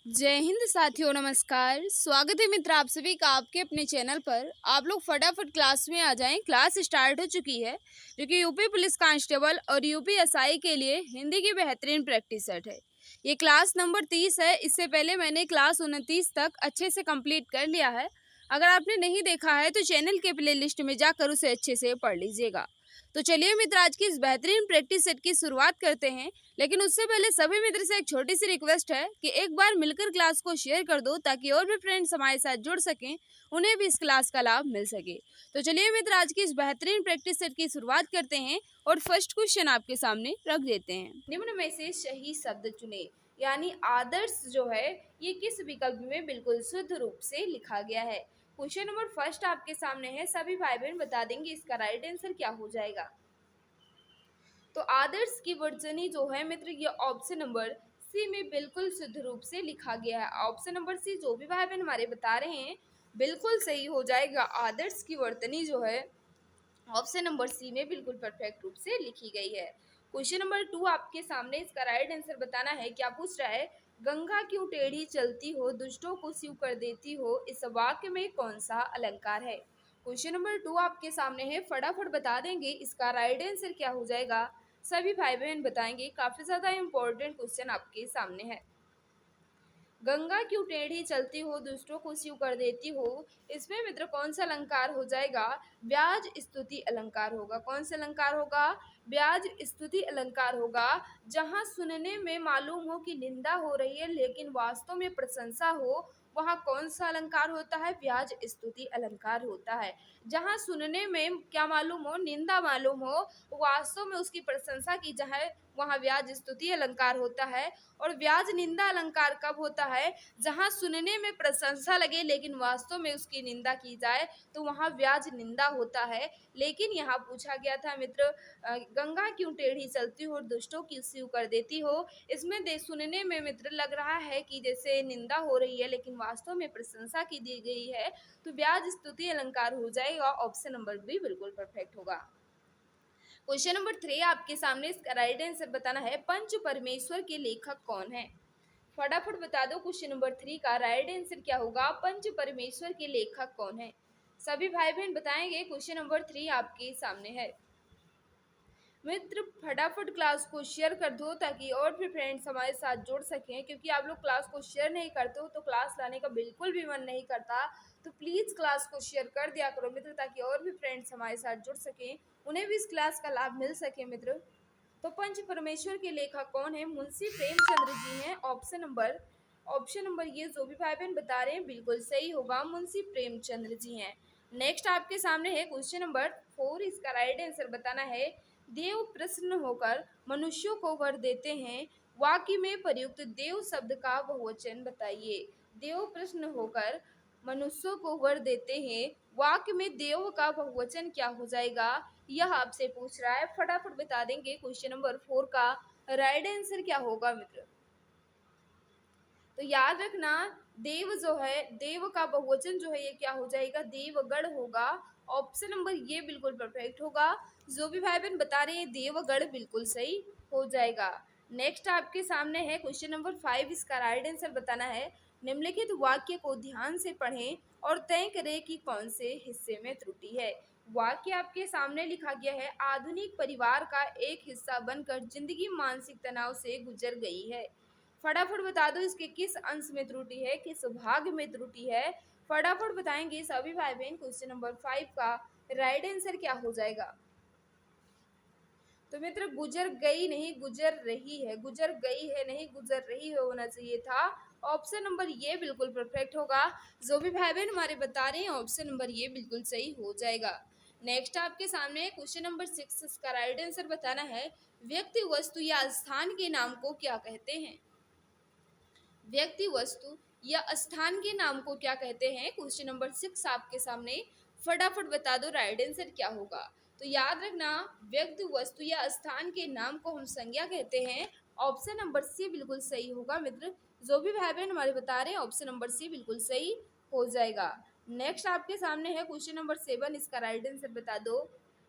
जय हिंद साथियों, नमस्कार। स्वागत है मित्र आप सभी का आपके अपने चैनल पर। आप लोग फटाफट क्लास में आ जाएं। क्लास स्टार्ट हो चुकी है जो कि यूपी पुलिस कांस्टेबल और यूपी एसआई के लिए हिंदी की बेहतरीन प्रैक्टिस सेट है। ये क्लास नंबर 30 है। इससे पहले मैंने क्लास 29 तक अच्छे से कंप्लीट कर लिया है। अगर आपने नहीं देखा है तो चैनल के प्ले लिस्ट में जाकर उसे अच्छे से पढ़ लीजिएगा। तो चलिए मित्र, आज की इस बेहतरीन प्रैक्टिस सेट की शुरुआत करते हैं। लेकिन उससे पहले सभी मित्र से एक छोटी सी रिक्वेस्ट है कि एक बार मिलकर क्लास को शेयर कर दो ताकि और भी फ्रेंड्स हमारे साथ जुड़ सकें, उन्हें भी इस क्लास का लाभ मिल सके। तो चलिए मित्र, आज की इस बेहतरीन प्रैक्टिस सेट की शुरुआत करते हैं और फर्स्ट क्वेश्चन आपके सामने रख देते हैं। निम्न में से सही शब्द चुने, यानी आदर्श जो है ये किस विकल्प में बिल्कुल शुद्ध रूप से लिखा गया है। क्वेश्चन नंबर फर्स्ट आपके सामने है। सभी भाई बहन बता देंगे इसका राइट आंसर क्या हो जाएगा। तो आदर्श की वर्तनी जो है मित्र, ये ऑप्शन नंबर सी में बिल्कुल शुद्ध रूप से लिखा गया है। ऑप्शन नंबर सी जो भी भाई बहन हमारे बता रहे हैं बिल्कुल सही हो जाएगा। आदर्श की वर्तनी जो है ऑप्शन नंबर सी में बिल्कुल परफेक्ट रूप से लिखी गई है। क्वेश्चन नंबर 2 आपके सामने, इसका राइट आंसर बताना है। क्या पूछ रहा है, गंगा क्यों टेढ़ी चलती हो, दुष्टों को शिव कर देती हो, इस वाक्य में कौन सा अलंकार है। क्वेश्चन नंबर 2 आपके सामने है। फटाफट बता देंगे इसका राइट आंसर क्या हो जाएगा। सभी भाई बहन बताएंगे। काफी ज्यादा इंपॉर्टेंट क्वेश्चन आपके सामने है। गंगा क्यों टेढ़ी चलती हो, दुष्टों को शिव कर देती हो, इसमें मित्र कौन सा अलंकार हो जाएगा। ब्याज स्तुति अलंकार होगा। कौन सा अलंकार होगा, ब्याज स्तुति अलंकार होगा। जहां सुनने में मालूम हो कि निंदा हो रही है लेकिन वास्तव में प्रशंसा हो, वहां कौन सा अलंकार होता है, ब्याज स्तुति अलंकार होता है। जहां सुनने में क्या मालूम हो, निंदा मालूम हो, वास्तव में उसकी प्रशंसा की जाए, वहां ब्याज स्तुति अलंकार होता है। और ब्याज निंदा अलंकार कब होता है, जहां सुनने में प्रशंसा लगे लेकिन वास्तव में उसकी निंदा की जाए, तो वहां ब्याज निंदा होता है। लेकिन यहाँ पूछा गया था मित्र, गंगा क्यों टेढ़ी चलती हो और दुष्टों की शिव कर देती हो, इसमें सुनने में मित्र लग रहा है कि जैसे निंदा हो रही है लेकिन वास्तव में प्रशंसा की दी गई है, तो ब्याज स्तुति अलंकार हो जाएगा। ऑप्शन नंबर बी बिल्कुल परफेक्ट होगा। क्वेश्चन नंबर 3 आपके सामने, इसका राइट आंसर बताना है। पंच परमेश्वर के लेखक कौन है। फटाफट बता दो क्वेश्चन नंबर 3 का राइट आंसर क्या होगा। पंच परमेश्वर के लेखक कौन है, सभी भाई बहन बताएंगे। क्वेश्चन नंबर 3 आपके सामने है। मित्र फटाफट क्लास को शेयर कर दो ताकि और भी फ्रेंड्स हमारे साथ जुड़ सकें, क्योंकि आप लोग क्लास को शेयर नहीं करते हो तो क्लास लाने का बिल्कुल भी मन नहीं करता। तो प्लीज़ क्लास को शेयर कर दिया करो मित्र, ताकि और भी फ्रेंड्स हमारे साथ जुड़ सकें, उन्हें भी इस क्लास का लाभ मिल सके मित्र। तो पंच परमेश्वर के लेखक कौन है, मुंशी प्रेमचंद्र जी हैं। ऑप्शन नंबर ये जो भी भाई बहन बता रहे हैं बिल्कुल सही होगा, मुंशी प्रेमचंद्र जी हैं। नेक्स्ट आपके सामने है क्वेश्चन नंबर 4, इसका राइट आंसर बताना है। देव प्रसन्न होकर मनुष्यों को वर देते हैं, वाक्य में प्रयुक्त देव शब्द का बहुवचन बताइए। देव प्रसन्न होकर मनुष्यों को वर देते हैं, वाक्य में देव का बहुवचन क्या हो जाएगा, यह आपसे पूछ रहा है। फटाफट बता देंगे क्वेश्चन नंबर 4 का राइट आंसर क्या होगा मित्र। तो याद रखना, देव जो है, देव का बहुवचन जो है ये क्या हो जाएगा, देवगढ़ होगा। ऑप्शन नंबर ये बिल्कुल परफेक्ट होगा। जो भी भाई बहन बता रहे हैं देवगढ़ बिल्कुल सही हो जाएगा। नेक्स्ट आपके सामने है क्वेश्चन नंबर 5, इसका राइट आंसर बताना है। निम्नलिखित वाक्य को ध्यान से पढ़ें और तय करें कि कौन से हिस्से में त्रुटि है। वाक्य आपके सामने लिखा गया है, आधुनिक परिवार का एक हिस्सा बनकर जिंदगी मानसिक तनाव से गुजर गई है। फटाफट बता दो इसके किस अंश में त्रुटि है, किस भाग में त्रुटि है। फटाफट बताएंगे सभी भाई बहन। क्वेश्चन नंबर 5 का राइट आंसर क्या हो जाएगा। तो मित्र गुजर गई नहीं गुजर रही है, गुजर गई है नहीं गुजर रही है होना चाहिए था। ऑप्शन नंबर ये बिल्कुल परफेक्ट होगा। जो भी भाई बहन हमारे बता रहे हैं ऑप्शन नंबर ये बिल्कुल सही हो जाएगा। नेक्स्ट आपके सामने क्वेश्चन नंबर 6, इसका राइट आंसर बताना है। व्यक्ति वस्तु या स्थान के नाम को क्या कहते हैं। व्यक्ति वस्तु या स्थान के नाम को क्या कहते हैं। क्वेश्चन नंबर 6 आपके सामने, फटाफट बता दो राइट आंसर क्या होगा। तो याद रखना, व्यक्ति वस्तु या स्थान के नाम को हम संज्ञा कहते हैं। ऑप्शन नंबर सी बिल्कुल सही होगा मित्र। जो भी भाई बहन हमारे बता रहे हैं ऑप्शन नंबर सी बिल्कुल सही हो जाएगा। नेक्स्ट आपके सामने है क्वेश्चन नंबर 7, इसका राइट आंसर बता दो।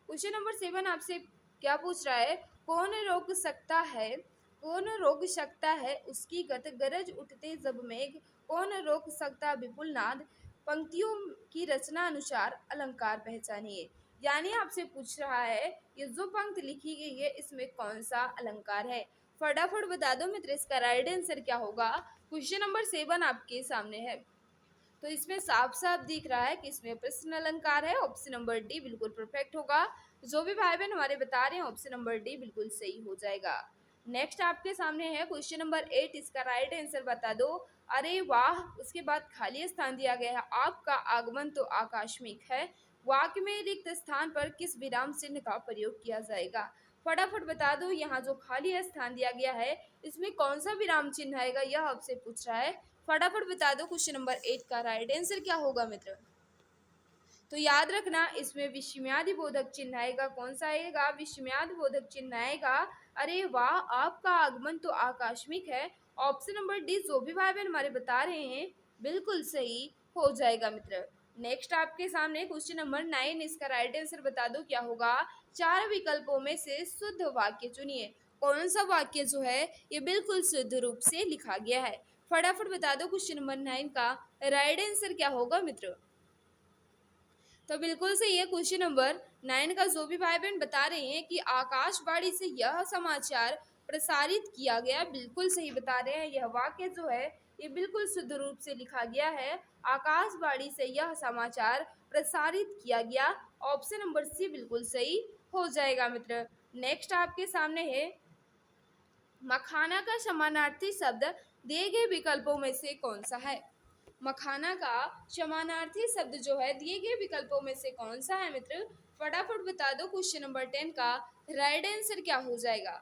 क्वेश्चन नंबर 7 आपसे क्या पूछ रहा है, कौन रोक सकता है कौन रोक सकता है उसकी गत, गरज उठते जब मेघ, कौन रोक सकता विपुल नाद, पंक्तियों की रचना अनुसार अलंकार पहचानिए। यानी आपसे पूछ रहा है ये जो पंक्ति लिखी गई है इसमें कौन सा अलंकार है। फटाफट बता दो मित्र, इसका राइट आंसर क्या होगा। क्वेश्चन नंबर 7 आपके सामने है। तो इसमें साफ साफ दिख रहा है कि इसमें प्रश्न अलंकार है। ऑप्शन नंबर डी बिल्कुल परफेक्ट होगा। जो भी भाई बहन हमारे बता रहे हैं ऑप्शन नंबर डी बिल्कुल सही हो जाएगा। नेक्स्ट आपके सामने है क्वेश्चन नंबर 8, इसका राइट आंसर बता दो। अरे वाह, उसके बाद खाली स्थान दिया गया है, आपका आगमन तो आकस्मिक है, वाक्य में रिक्त स्थान पर किस विराम चिन्ह का प्रयोग किया जाएगा। फटाफट बता दो, यहाँ जो खाली स्थान दिया गया है इसमें कौन सा विराम चिन्ह आएगा, यह आपसे पूछ रहा है। फटाफट बता दो क्वेश्चन नंबर 8 का राइट आंसर क्या होगा मित्र। तो याद रखना इसमें विस्मयादि बोधक चिन्ह आएगा। कौन सा आएगा, विस्मयादि बोधक चिन्ह आएगा। अरे वाह, आपका आगमन तो आकस्मिक है। ऑप्शन नंबर डी जो भी भाई बहन हमारे बता रहे हैं बिल्कुल सही हो जाएगा मित्र। नेक्स्ट आपके सामने क्वेश्चन नंबर 9, इसका राइट आंसर बता दो क्या होगा। 4 विकल्पों में से शुद्ध वाक्य चुनिए। कौन सा वाक्य जो है ये बिल्कुल शुद्ध रूप से लिखा गया है। फटाफट बता दो क्वेश्चन नंबर 9 का राइट आंसर क्या होगा मित्र। तो बिल्कुल सही है। क्वेश्चन नंबर 9 का जो भी भाई बहन बता रहे हैं कि आकाशवाणी से यह समाचार प्रसारित किया गया, बिल्कुल सही बता रहे हैं। यह वाक्य जो है ये बिल्कुल शुद्ध रूप से लिखा गया है। आकाशवाणी से यह समाचार प्रसारित किया गया, ऑप्शन नंबर सी बिल्कुल सही हो जाएगा मित्र। नेक्स्ट आपके सामने है मखाना का समानार्थी शब्द दिए गए विकल्पों में से कौन सा है। मखाना का समानार्थी शब्द जो है दिए गए विकल्पों में से कौन सा है मित्र। फटाफट बता दो क्वेश्चन नंबर 10 का राइट आंसर क्या हो जाएगा।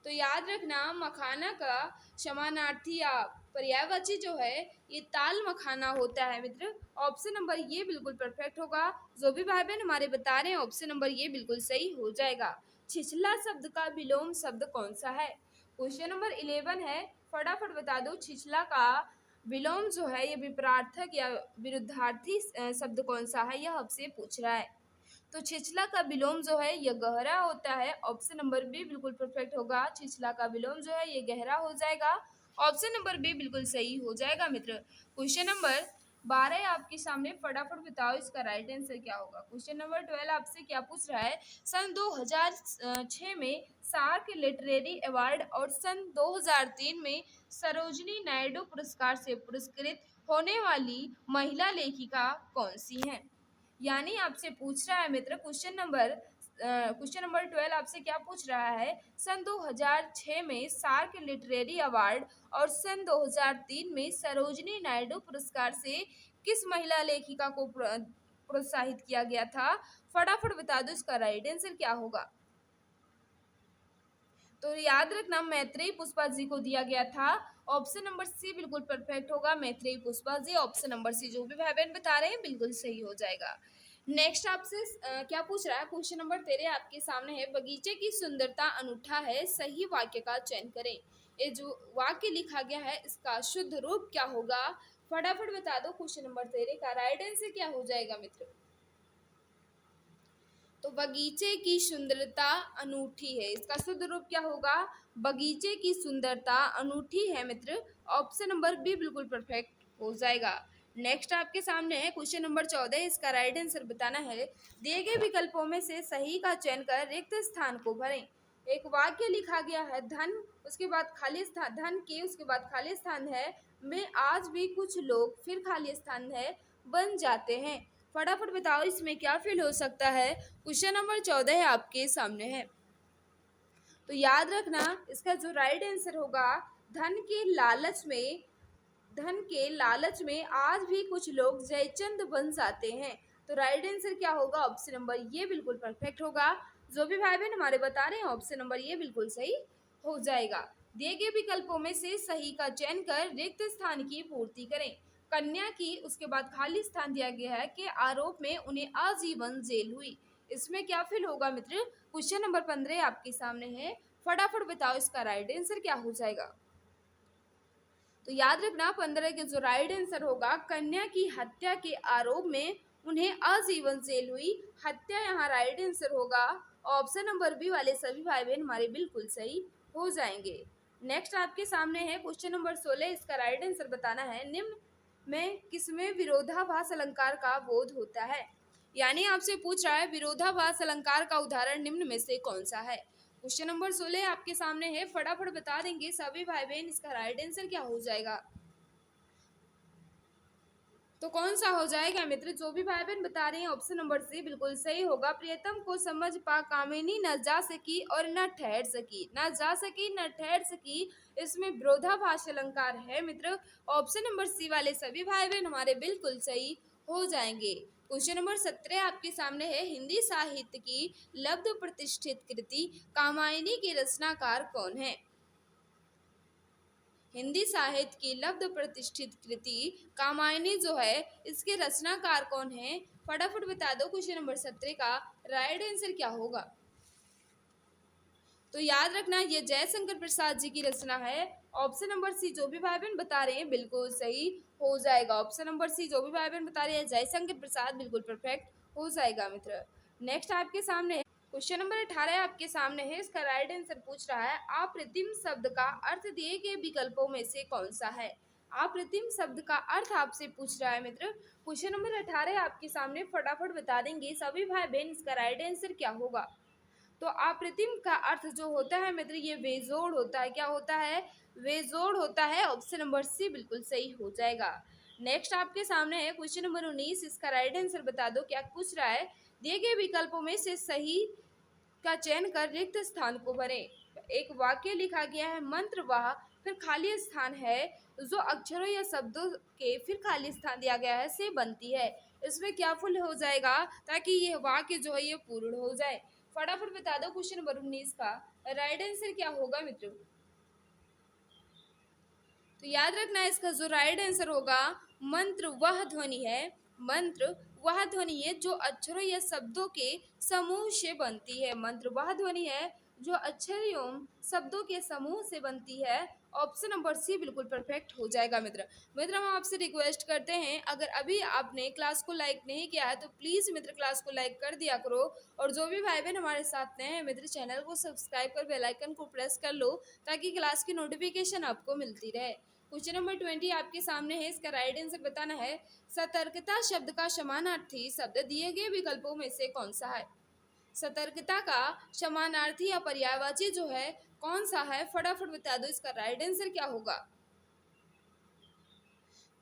तो याद रखना मखाना का समानार्थी या पर्यायवाची जो है ये ताल मखाना होता है मित्र। ऑप्शन नंबर ये बिल्कुल परफेक्ट होगा। जो भी भाई बहन हमारे बता रहे हैं ऑप्शन नंबर ये बिल्कुल सही हो जाएगा। छिछला शब्द का विलोम शब्द कौन सा है। क्वेश्चन नंबर 11 है। फटाफट बता दो छिछला का विलोम जो है ये विपरार्थक या विरुद्धार्थी शब्द कौन सा है, यह आपसे पूछ रहा है। तो छिछला का विलोम जो है यह गहरा होता है। ऑप्शन नंबर बी बिल्कुल परफेक्ट होगा। छिछला का विलोम जो है ये गहरा हो जाएगा। ऑप्शन नंबर बी बिल्कुल सही हो जाएगा मित्र। क्वेश्चन नंबर 12 आपके सामने, फटाफट बताओ इसका राइट आंसर क्या होगा। क्वेश्चन नंबर 12 आपसे क्या पूछ रहा है। सन 2006 में सार्क लिटरेरी अवार्ड और सन 2003 में सरोजिनी नायडू पुरस्कार से पुरस्कृत होने वाली महिला लेखिका कौन सी है। यानी आपसे पूछ रहा है मित्र क्वेश्चन नंबर 12 आपसे क्या पूछ रहा है। सन 2006 में सार्क लिटरेरी अवार्ड और सन 2003 में सरोजिनी नायडू पुरस्कार से किस महिला लेखिका को प्रोत्साहित किया गया था। फटाफट बता दो इसका राइट आंसर क्या होगा। तो याद रखना मैत्रेयी पुष्पा जी को दिया गया था। ऑप्शन नंबर सी बिल्कुल परफेक्ट होगा। Maitreyi Pushpa ji, option number C जो भी भाई बहन बता रहे हैं बिल्कुल सही हो जाएगा। नेक्स्ट आपसे क्या पूछ रहा है। क्वेश्चन नंबर 13 आपके सामने है। बगीचे की सुंदरता अनूठा है, सही वाक्य का चयन करें। ये जो वाक्य लिखा गया है इसका शुद्ध रूप क्या होगा। फटाफट बता दो क्वेश्चन नंबर 13 का राइट आंसर क्या हो जाएगा मित्र। तो बगीचे की सुंदरता अनूठी है, इसका शुद्ध रूप क्या होगा। बगीचे की सुंदरता अनूठी है मित्र। ऑप्शन नंबर बी बिल्कुल परफेक्ट हो जाएगा। नेक्स्ट आपके सामने है क्वेश्चन नंबर 14, इसका राइट आंसर बताना है। दिए गए विकल्पों में से सही का चयन कर रिक्त स्थान को भरें। एक वाक्य लिखा गया है धन, उसके बाद खाली स्थान, धन के उसके बाद खाली स्थान है, में आज भी कुछ लोग, फिर खाली स्थान है, बन जाते हैं। फटाफट बताओ इसमें क्या फील हो सकता है। क्वेश्चन नंबर 14 आपके सामने है। तो याद रखना इसका जो राइट आंसर होगा, धन के लालच में आज भी कुछ लोग जयचंद बन जाते हैं। तो राइट आंसर क्या होगा। ऑप्शन नंबर ये बिल्कुल परफेक्ट होगा। जो भी भाई बहन हमारे बता रहे हैं ऑप्शन नंबर ये बिल्कुल सही हो जाएगा। दिए गए विकल्पों में से सही का चयन कर रिक्त स्थान की पूर्ति करें। कन्या की उसके बाद खाली स्थान दिया गया है कि आरोप में उन्हें आजीवन जेल हुई, इसमें क्या फील होगा मित्र। क्वेश्चन नंबर 15 आपके सामने है। फटाफट बताओ इसका राइट आंसर क्या हो जाएगा। तो याद रखना 15 के जो राइट आंसर होगा, कन्या की हत्या के आरोप में उन्हें आजीवन जेल हुई, हत्या यहाँ राइट आंसर होगा। ऑप्शन नंबर बी वाले सभी भाई बहन हमारे बिल्कुल सही हो जाएंगे। नेक्स्ट आपके सामने है क्वेश्चन नंबर 16, इसका राइट आंसर बताना है। निम्न में किसमें विरोधाभास अलंकार का बोध होता है? यानी आपसे पूछ रहा है विरोधाभास अलंकार का उदाहरण निम्न में से कौन सा है। क्वेश्चन नंबर 16 आपके सामने है, फटाफट बता देंगे सभी भाई बहन इसका राइट आंसर क्या हो जाएगा। तो कौन सा हो जाएगा मित्र? जो भी भाई बहन बता रहे हैं ऑप्शन नंबर सी बिल्कुल सही होगा। प्रियतम को समझ पा कामिनी न जा सकी और न ठहर सकी, न जा सकी न ठहर सकी, इसमें विरोधाभास अलंकार है मित्र। ऑप्शन नंबर सी वाले सभी भाई बहन हमारे बिल्कुल सही हो जाएंगे। क्वेश्चन नंबर 17 आपके सामने है, हिंदी साहित्य की लब्ध प्रतिष्ठित कृति कामायनी के रचनाकार कौन है? हिंदी साहित्य की लब्ध प्रतिष्ठित कृति कामायनी जो है इसके रचनाकार कौन है? फटाफट बता दो क्वेश्चन नंबर 17 का राइट आंसर क्या होगा। तो याद रखना ये जयशंकर प्रसाद जी की रचना है। ऑप्शन नंबर सी जो भी भाई बहन बता रहे हैं बिल्कुल सही हो जाएगा। ऑप्शन नंबर सी जो भी भाई बहन बता रहे हैं जयशंकर प्रसाद बिल्कुल परफेक्ट हो जाएगा मित्र। नेक्स्ट आपके सामने क्वेश्चन नंबर 18 आपके सामने है, इसका राइट आंसर पूछ रहा है, अप्रतिम शब्द का अर्थ दिए गए विकल्पों में से कौन सा है? अप्रतिम शब्द का अर्थ आपसे पूछ रहा है मित्र। क्वेश्चन नंबर 18 आपके सामने, फटाफट बता देंगे सभी भाई बहन इसका राइट आंसर क्या होगा। तो अप्रतिम का अर्थ जो होता है मित्र ये बेजोड़ होता है। क्या होता है? बेजोड़ होता है। ऑप्शन नंबर सी बिल्कुल सही हो जाएगा। नेक्स्ट आपके सामने है क्वेश्चन नंबर 19, इसका राइट आंसर बता दो। क्या पूछ रहा है? दिए गए विकल्पों में से सही का चयन कर रिक्त स्थान को भरें। एक वाक्य लिखा गया है, मंत्र वह फिर खाली स्थान है जो अक्षरों या शब्दों के फिर खाली स्थान दिया गया है से बनती है। इसमें क्या फुल हो जाएगा ताकि यह वाक्य जो है ये पूर्ण हो जाए। फटाफट बता दो क्वेश्चन नंबर 19 का राइट आंसर क्या होगा मित्रों। तो याद रखना है इसका जो राइट आंसर होगा, मंत्र वह ध्वनि है। मंत्र वह ध्वनि है जो अक्षरों या शब्दों के समूह से बनती है। मंत्र वह ध्वनि है जो अक्षर एवं शब्दों के समूह से बनती है। ऑप्शन नंबर सी बिल्कुल परफेक्ट हो जाएगा मित्र। मित्र हम आपसे रिक्वेस्ट करते हैं, अगर अभी आपने क्लास को लाइक नहीं किया है तो प्लीज़ मित्र क्लास को लाइक कर दिया करो, और जो भी भाई बहन हमारे साथ नए हैं मित्र चैनल को सब्सक्राइब कर बेल आइकन को प्रेस कर लो ताकि क्लास की नोटिफिकेशन आपको मिलती रहे। क्वेश्चन नंबर 20 आपके सामने है, इसका राइट आंसर बताना है। सतर्कता शब्द का समानार्थी शब्द दिए गए विकल्पों में से कौन सा है? सतर्कता का समानार्थी या पर्यायवाची जो है कौन सा है? फटाफट बता दो इसका राइट आंसर क्या होगा।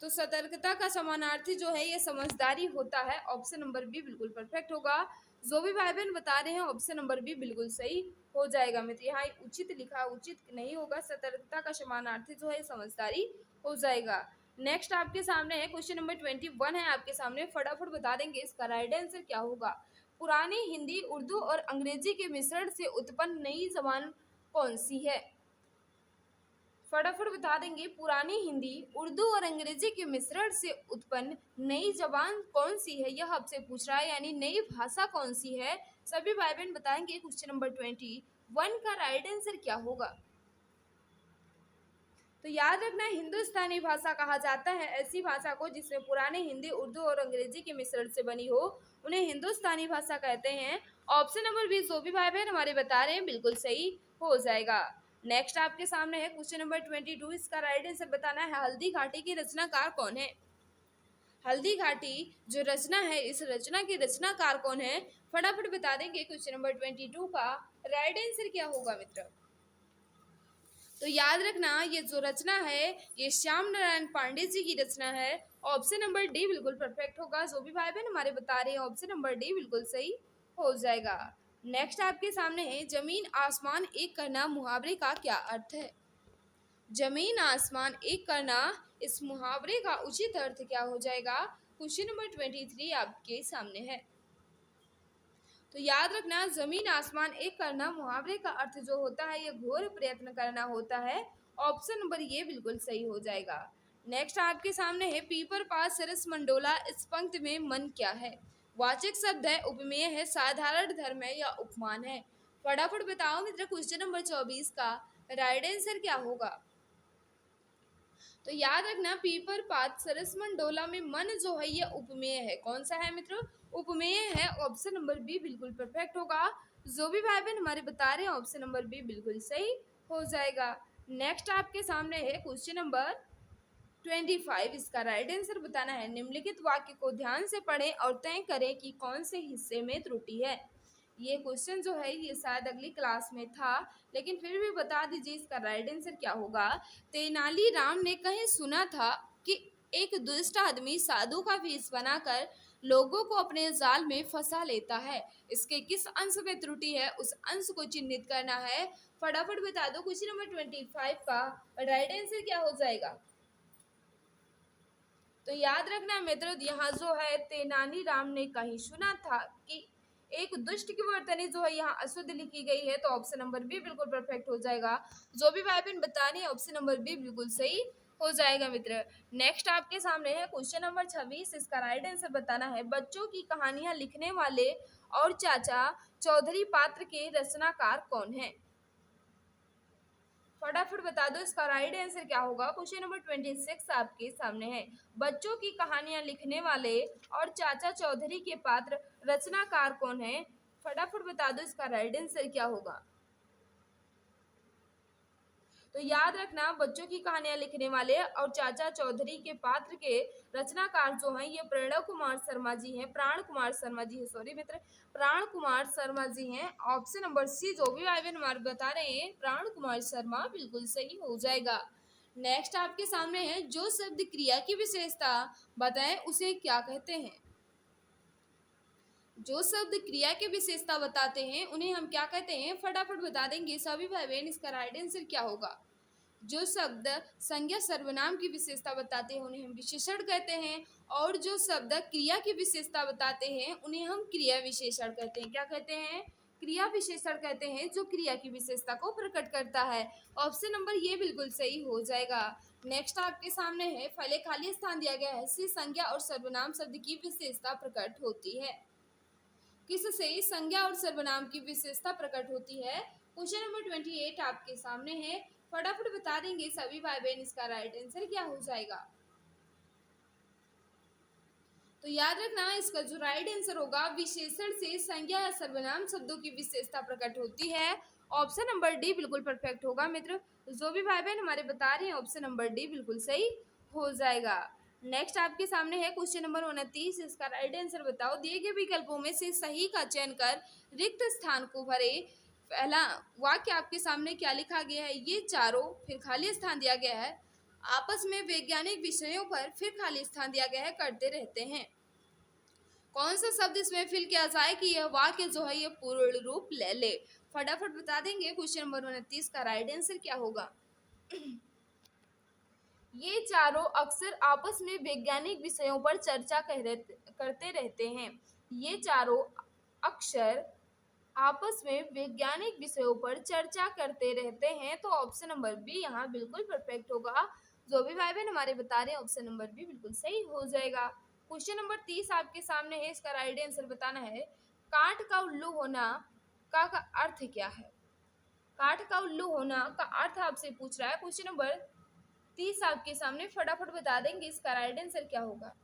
तो सतर्कता का समानार्थी जो है ये समझदारी होता है। ऑप्शन नंबर बी बिल्कुल परफेक्ट होगा। जो भी भाई बहन बता रहे हैं ऑप्शन नंबर बी बिल्कुल सही हो जाएगा मित्र। यहाँ उचित लिखा, उचित नहीं होगा। सतर्कता का समानार्थी जो है समझदारी हो जाएगा। नेक्स्ट आपके सामने है क्वेश्चन नंबर 21 है आपके सामने, फटाफट बता देंगे इसका राइट आंसर क्या होगा। पुरानी हिंदी उर्दू और अंग्रेजी के मिश्रण से उत्पन्न नई जबान कौन सी है? फटाफट बता देंगे पुरानी हिंदी उर्दू और अंग्रेजी के मिश्रण से उत्पन्न नई जबान कौन सी है, यह आपसे पूछ रहा है। यानी नई भाषा कौन सी है, सभी भाई बहन बताएंगे। क्वेश्चन नंबर 21 का राइट आंसर क्या होगा। तो याद रखना हिंदुस्तानी भाषा कहा जाता है ऐसी भाषा को जिसमें पुरानी हिंदी उर्दू और अंग्रेजी के मिश्रण से बनी हो, उन्हें हिंदुस्तानी भाषा कहते हैं। ऑप्शन नंबर 20 जो भी भाई बहन हमारे बता रहे हैं बिल्कुल सही हो जाएगा। नेक्स्ट आपके सामने है क्वेश्चन नंबर 22, इसका राइट आंसर बताना है। हल्दी घाटी की रचनाकार कौन है? हल्दी घाटी जो रचना है इस रचना के रचनाकार कौन है? फटाफट बता देंगे क्वेश्चन नंबर 22 का राइट आंसर क्या होगा मित्र। तो याद रखना ये जो रचना है ये श्याम नारायण पांडे जी की रचना है। ऑप्शन नंबर डी बिल्कुल परफेक्ट होगा। जो भी भाई बहन हमारे बता रहे हैं ऑप्शन नंबर डी बिल्कुल सही हो जाएगा। नेक्स्ट आपके सामने है, जमीन आसमान एक करना मुहावरे का क्या अर्थ है? जमीन आसमान एक करना, इस मुहावरे का उचित अर्थ क्या हो जाएगा? क्वेश्चन नंबर 23 आपके सामने है। तो याद रखना जमीन आसमान एक करना मुहावरे का अर्थ जो होता है ये घोर प्रयत्न करना होता है। ऑप्शन नंबर ये बिल्कुल सही हो जाएगा। नेक्स्ट आपके सामने है, पीपर पास सरस मंडोला, इस पंक्ति में मन क्या है? वाचक शब्द है, उपमेय है, साधारण धर्म है या उपमान है? फटाफट बताओ मित्र क्वेश्चन नंबर 24 का राइट आंसर क्या होगा। तो याद रखना पीपर पात सरस मंडोला में मन जो है ये उपमेय है। कौन सा है मित्र? उपमेय है। ऑप्शन नंबर बी बिल्कुल परफेक्ट होगा। जो भी भाई बहन हमारे बता रहे हैं ऑप्शन नंबर बी बिल्कुल सही हो जाएगा। नेक्स्ट आपके सामने है क्वेश्चन नंबर 25। इसका राइट आंसर बताना है। निम्नलिखित वाक्य को ध्यान से पढ़ें और तय करें कि कौन से हिस्से में त्रुटि है। ये क्वेश्चन जो है ये शायद अगली क्लास में था, लेकिन फिर भी बता दीजिए इसका राइट आंसर क्या होगा। तेनालीराम ने कहीं सुना था कि एक दुष्ट आदमी साधु का वेश बनाकर लोगों को अपने जाल में फंसा लेता है। इसके किस अंश में त्रुटि है उस अंश को चिन्हित करना है। फटाफट बता दो। क्वेश्चन नंबर 25 का राइट आंसर क्या हो जाएगा। तो याद रखना मित्रों, यहाँ जो है तेनालीराम ने कहीं सुना था कि एक दुष्ट की वर्तनी जो है यहाँ अशुद्ध लिखी गई है, तो ऑप्शन नंबर बी बिल्कुल परफेक्ट हो जाएगा। जो भी भाई बहन बता रही है ऑप्शन नंबर बी बिल्कुल सही हो जाएगा मित्र। नेक्स्ट आपके सामने है क्वेश्चन नंबर 26। इसका राइट आंसर बताना है। बच्चों की कहानियां लिखने वाले और चाचा चौधरी पात्र के रचनाकार कौन है। फटाफट बता दो इसका राइट आंसर क्या होगा। क्वेश्चन नंबर 26 आपके सामने है। बच्चों की कहानियां लिखने वाले और चाचा चौधरी के पात्र रचनाकार कौन है। फटाफट बता दो इसका राइट आंसर क्या होगा। तो याद रखना बच्चों की कहानियां लिखने वाले और चाचा चौधरी के पात्र के रचनाकार जो हैं ये प्राण कुमार शर्मा जी हैं। प्राण कुमार शर्मा जी है, सॉरी मित्र, प्राण कुमार शर्मा जी हैं। ऑप्शन नंबर सी जो भी भाई बहन हमारे बता रहे हैं प्राण कुमार शर्मा बिल्कुल सही हो जाएगा। नेक्स्ट आपके सामने है। जो शब्द क्रिया की विशेषता बताएं उसे क्या कहते हैं। जो शब्द क्रिया की विशेषता बताते हैं उन्हें हम क्या कहते हैं। फटाफट बता देंगे सभी भाई बहन इसका राइट आंसर क्या होगा। जो शब्द संज्ञा सर्वनाम की विशेषता बताते हैं उन्हें हम विशेषण कहते हैं, और जो शब्द क्रिया की विशेषता बताते हैं उन्हें हम क्रिया विशेषण कहते हैं। क्या कहते हैं। क्रिया विशेषण कहते हैं जो क्रिया की विशेषता को प्रकट करता है। ऑप्शन नंबर ये बिल्कुल सही हो जाएगा। नेक्स्ट आपके सामने है। पहले खाली स्थान दिया गया है। से संज्ञा और सर्वनाम शब्द की विशेषता प्रकट होती है। किससे संज्ञा और सर्वनाम की विशेषता प्रकट होती है। क्वेश्चन नंबर 28 आपके सामने है। फटाफट बता देंगे सभी भाई बहन इसका राइट आंसर क्या हो जाएगा। तो याद रखना इसका जो राइट आंसर होगा विशेषण से संज्ञा या सर्वनाम शब्दों की विशेषता प्रकट होती है। ऑप्शन नंबर डी बिल्कुल परफेक्ट होगा मित्र। जो भी भाई बहन हमारे बता रहे हैं ऑप्शन नंबर डी बिल्कुल सही हो जाएगा। नेक्स्ट आपके सामने है क्वेश्चन नंबर 29। इसका राइट आंसर बताओ। दिए गए विकल्पों में से सही का चयन कर रिक्त स्थान को भरे। पहला वाक्य आपके सामने क्या लिखा गया है। ये चारों, फिर खाली स्थान दिया गया है, आपस में वैज्ञानिक विषयों पर, फिर खाली स्थान दिया गया है, करते रहते हैं। कौन सा शब्द इसमें फिल किया जाए कि यह वाक्य जो है ये पूर्ण रूप ले ले। फटाफट बता देंगे क्वेश्चन नंबर 29 का राइट आंसर क्या होगा। ये चारों अक्सर आपस में वैज्ञानिक विषयों पर चर्चा करते रहते हैं। ये चारों अक्सर आपस में वैज्ञानिक विषयों पर चर्चा करते रहते हैं। तो ऑप्शन नंबर बी यहाँ बिल्कुल परफेक्ट होगा। जो भी भाई बहन हमारे बता रहे हैं ऑप्शन नंबर बी बिल्कुल सही हो जाएगा। क्वेश्चन नंबर 30 आपके सामने है। इसका राइट आंसर बताना है। काठ का उल्लू होना का अर्थ क्या है। काठ का उल्लू होना का अर्थ आपसे पूछ रहा है। क्वेश्चन नंबर 30 आपके सामने। फटाफट बता देंगे इसका राइट आंसर क्या होगा।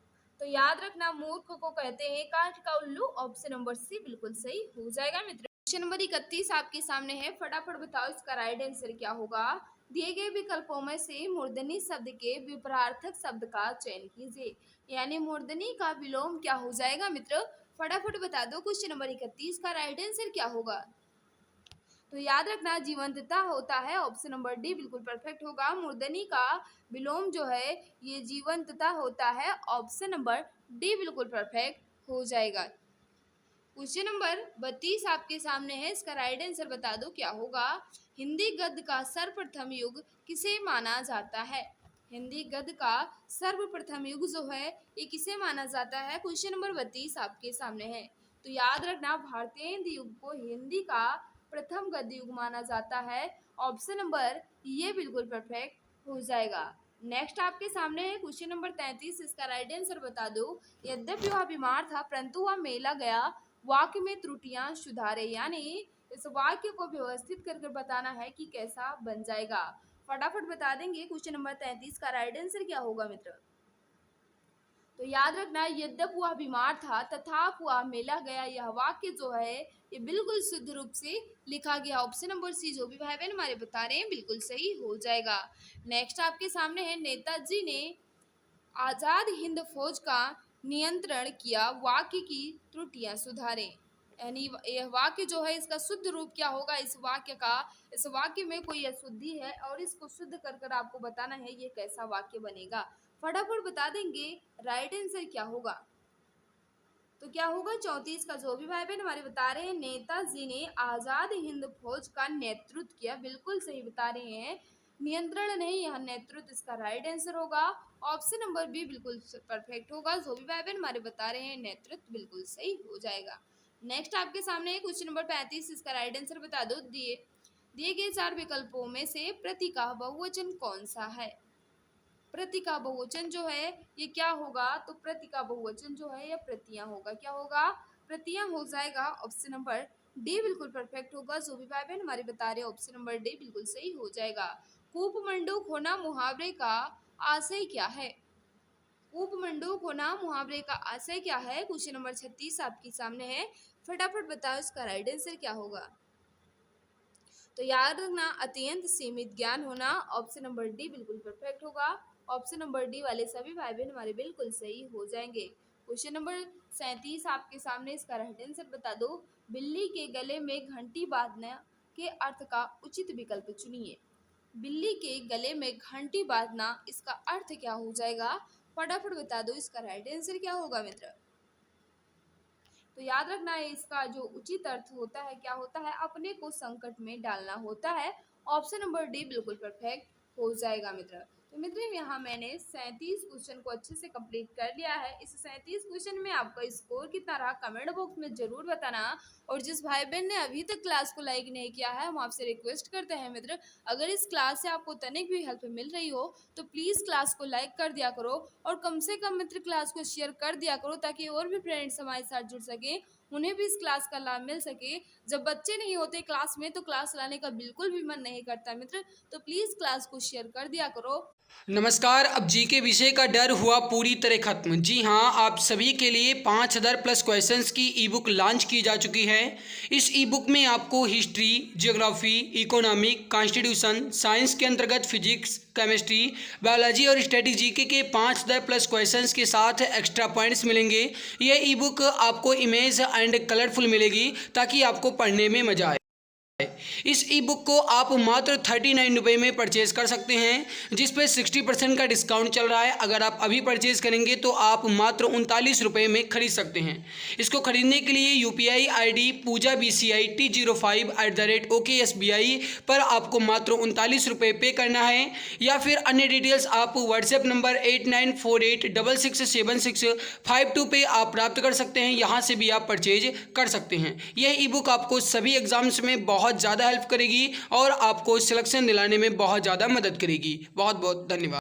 तो याद रखना मूर्ख को कहते हैं काठ का उल्लू। ऑप्शन नंबर सी बिल्कुल सही हो जाएगा मित्र। क्वेश्चन नंबर 31 आपके सामने है। फटाफट बताओ इसका राइट आंसर क्या होगा। दिए गए विकल्पों में से मूर्धनी शब्द के विपरार्थक शब्द का चयन कीजिए। यानी मूर्धनी का विलोम क्या हो जाएगा मित्र। फटाफट बता दो क्वेश्चन नंबर 31 का राइट आंसर क्या होगा। तो याद रखना जीवंतता होता है। ऑप्शन नंबर डी बिल्कुल परफेक्ट होगा। मूर्धनी का विलोम जो है ये जीवंतता होता है। ऑप्शन नंबर डी बिल्कुल परफेक्ट हो जाएगा। क्वेश्चन नंबर 32 आपके सामने है। इसका राइट आंसर बता दो क्या होगा। हिंदी गद्य का सर्वप्रथम युग किसे माना जाता है। हिंदी गद्य का सर्वप्रथम युग जो है ये किसे माना जाता है। क्वेश्चन नंबर 32 आपके सामने है। तो याद रखना भारतीय हिंदी युग को हिंदी का प्रथम गद्य युग माना जाता है। ऑप्शन नंबर ये बिल्कुल परफेक्ट हो जाएगा। नेक्स्ट आपके सामने है क्वेश्चन नंबर 33। इसका राइट आंसर बता दो। यद्यपि वह बीमार था परंतु वह मेला गया। वाक्य में त्रुटियां सुधारे। यानी इस वाक्य को व्यवस्थित करके बताना है कि कैसा बन जाएगा। फटाफट बता देंगे क्वेश्चन नंबर 33 का राइट आंसर क्या होगा मित्र। तो याद रखना, यद्यप वह बीमार था तथापि वह मेला गया, यह वाक्य जो है ये बिल्कुल शुद्ध रूप से लिखा गया। ऑप्शन नंबर सी जो भी भाई बहन हमारे बता रहे हैं बिल्कुल सही हो जाएगा। नेक्स्ट आपके सामने है, नेताजी ने आजाद हिंद फौज का नियंत्रण किया, वाक्य की त्रुटियां सुधारें। यानी यह वाक्य जो है इसका शुद्ध रूप क्या होगा, इस वाक्य में कोई अशुद्धि है और इसको शुद्ध कर कर आपको बताना है ये कैसा वाक्य बनेगा। फटाफट बता देंगे राइट आंसर क्या होगा। तो क्या होगा 34 का जो भी भाई बहन हमारे बता रहे हैं, नेताजी ने आजाद हिंद फौज का नेतृत्व किया, बिल्कुल सही बता रहे हैं। नियंत्रण नहीं, यह नेतृत्व इसका राइट आंसर होगा। ऑप्शन नंबर बी बिल्कुल परफेक्ट होगा। जो भी भाई बहन हमारे बता रहे हैं नेतृत्व बिल्कुल सही हो जाएगा। नेक्स्ट आपके सामने क्वेश्चन नंबर 35, इसका राइट आंसर बता दो। दिए गए 4 विकल्पों में से प्रति का बहुवचन कौन सा है। प्रति का बहुवचन जो है ये क्या होगा, तो प्रति का बहुवचन जो है ये प्रतियां होगा। क्या होगा, प्रतियां हो जाएगा। ऑप्शन नंबर डी बिल्कुल परफेक्ट होगा। जो भी भाई बहन हमारे बता रहे हैं ऑप्शन नंबर डी बिल्कुल सही हो जाएगा। कूप मंडूक होना मुहावरे का आशय क्या है। कूप मंडूक होना मुहावरे का आशय क्या है। क्वेश्चन नंबर 36 आपके सामने है, फटाफट बताओ इसका राइट आंसर क्या होगा। तो याद रखना, अत्यंत सीमित ज्ञान होना। ऑप्शन नंबर डी बिल्कुल परफेक्ट होगा। ऑप्शन नंबर डी वाले सभी भाई बहन हमारे बिल्कुल सही हो जाएंगे। क्वेश्चन नंबर 37 आपके सामने, इसका राइट आंसर बता दो। बिल्ली के गले में घंटी बांधने के अर्थ का उचित विकल्प चुनिए। बिल्ली के गले में घंटी बांधना, इसका अर्थ क्या हो जाएगा, फटाफट बता दो इसका राइट आंसर क्या होगा मित्र। तो याद रखना है इसका जो उचित अर्थ होता है क्या होता है, अपने को संकट में डालना होता है। ऑप्शन नंबर डी बिल्कुल परफेक्ट हो जाएगा मित्र। तो मित्र यहाँ मैंने 37 क्वेश्चन को अच्छे से कंप्लीट कर लिया है। इस 37 क्वेश्चन में आपका स्कोर कितना रहा कमेंट बॉक्स में जरूर बताना। और जिस भाई बहन ने अभी तक क्लास को लाइक नहीं किया है, हम आपसे रिक्वेस्ट करते हैं मित्र, अगर इस क्लास से आपको तनिक भी हेल्प मिल रही हो तो प्लीज़ क्लास को लाइक कर दिया करो और कम से कम मित्र क्लास को शेयर कर दिया करो, ताकि और भी फ्रेंड्स हमारे साथ जुड़ सकें, उन्हें भी इस क्लास का लाभ मिल सके। जब बच्चे नहीं होते क्लास में तो क्लास लाने का बिल्कुल भी मन नहीं करता मित्र, तो प्लीज़ क्लास को शेयर कर दिया करो। नमस्कार। अब जीके विषय का डर हुआ पूरी तरह खत्म। जी हाँ, आप सभी के लिए 5000 प्लस क्वेश्चंस की ई बुक लॉन्च की जा चुकी है। इस ई बुक में आपको history, geography, economic, constitution, science के अंतर्गत फिजिक्स, केमिस्ट्री, बायोलॉजी और स्टैटिक जीके के 5000 प्लस क्वेश्चंस के साथ एक्स्ट्रा पॉइंट्स मिलेंगे। यह ई बुक आपको इमेज एंड कलरफुल मिलेगी ताकि आपको पढ़ने में मजा आए। इस ई बुक को आप मात्र 39 रुपये में परचेज कर सकते हैं, जिस पे 60% का डिस्काउंट चल रहा है। अगर आप अभी परचेज करेंगे तो आप मात्र 39 रुपये में खरीद सकते हैं। इसको खरीदने के लिए UPI ID पूजा BCI T05@OKSBI पर आपको मात्र 39 रुपये पे करना है, या फिर अन्य डिटेल्स आप व्हाट्सएप नंबर 8948667652 पे आप प्राप्त कर सकते हैं। यहाँ से भी आप परचेज कर सकते हैं। यह ई बुक आपको सभी एग्जाम्स में बहुत ज़्यादा हेल्प करेगी और आपको सिलेक्शन दिलाने में बहुत ज़्यादा मदद करेगी। बहुत बहुत धन्यवाद।